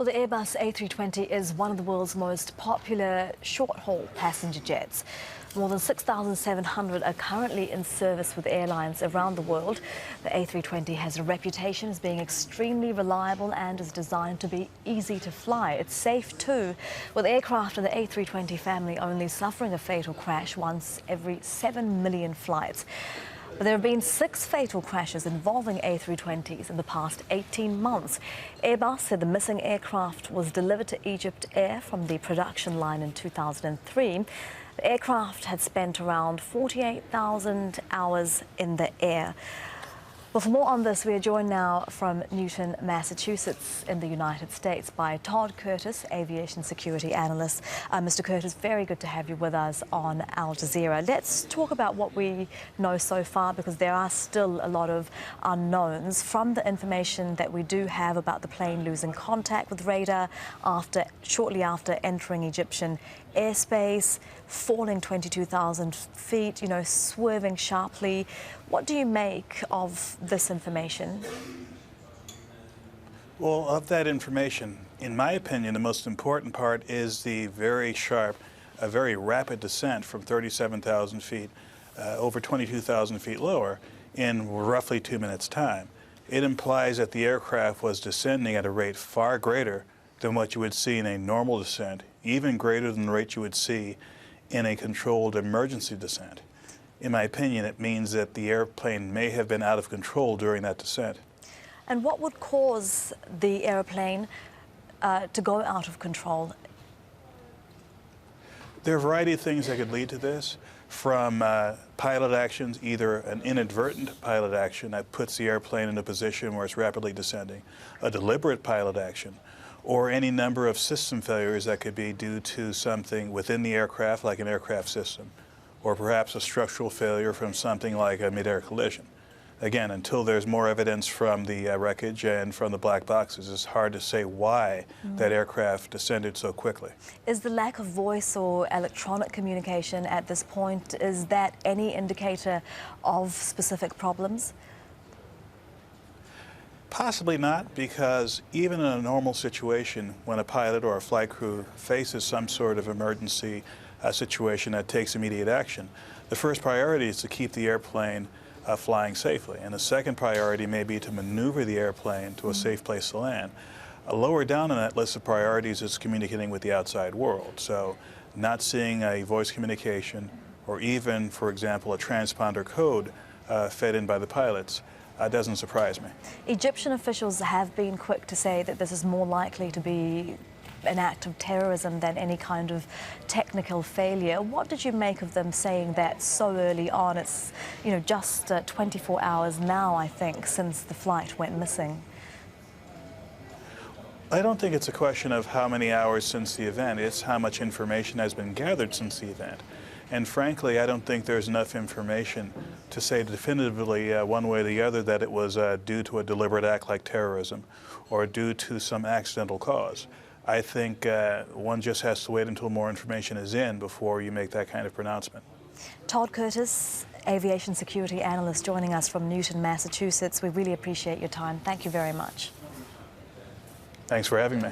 Well, the Airbus A320 is one of the world's most popular short-haul passenger jets. More than 6,700 are currently in service with airlines around the world. The A320 has a reputation as being extremely reliable and is designed to be easy to fly. It's safe too, with aircraft in the A320 family only suffering a fatal crash once every 7 million flights. But there have been 6 fatal crashes involving A320s in the past 18 months. Airbus said the missing aircraft was delivered to EgyptAir from the production line in 2003. The aircraft had spent around 48,000 hours in the air. Well, for more on this, we are joined now from Newton, Massachusetts in the United States by Todd Curtis, aviation security analyst. Mr. Curtis, very good to have you with us on Al Jazeera. Let's talk about what we know so far, because there are still a lot of unknowns. From the information that we do have about the plane losing contact with radar shortly after entering Egyptian airspace, falling 22,000 feet, swerving sharply. What do you make of this information? Well, of that information, in my opinion, the most important part is the very sharp, very rapid descent from 37,000 feet over 22,000 feet lower in roughly 2 minutes' time. It implies that the aircraft was descending at a rate far greater than what you would see in a normal descent, even greater than the rate you would see in a controlled emergency descent. In my opinion, it means that the airplane may have been out of control during that descent. And what would cause the airplane to go out of control? There are a variety of things that could lead to this, from pilot actions, either an inadvertent pilot action that puts the airplane in a position where it's rapidly descending, a deliberate pilot action, or any number of system failures that could be due to something within the aircraft, like an aircraft system, or perhaps a structural failure from something like a mid-air collision. Again, until there's more evidence from the wreckage and from the black boxes, it's hard to say why that aircraft descended so quickly. Is the lack of voice or electronic communication at this point, is that any indicator of specific problems? Possibly not, because even in a normal situation, when a pilot or a flight crew faces some sort of emergency situation that takes immediate action, the first priority is to keep the airplane flying safely, and the second priority may be to maneuver the airplane to a safe place to land. Lower down on that list of priorities is communicating with the outside world, so not seeing a voice communication or even, for example, a transponder code fed in by the pilots doesn't surprise me. Egyptian officials have been quick to say that this is more likely to be an act of terrorism than any kind of technical failure. What did you make of them saying that so early on? It's, just 24 hours now, I think, since the flight went missing. I don't think it's a question of how many hours since the event. It's how much information has been gathered since the event. And frankly, I don't think there's enough information to say definitively one way or the other that it was due to a deliberate act like terrorism or due to some accidental cause. I think one just has to wait until more information is in before you make that kind of pronouncement. Todd Curtis, aviation security analyst, joining us from Newton, Massachusetts. We really appreciate your time. Thank you very much. Thanks for having me.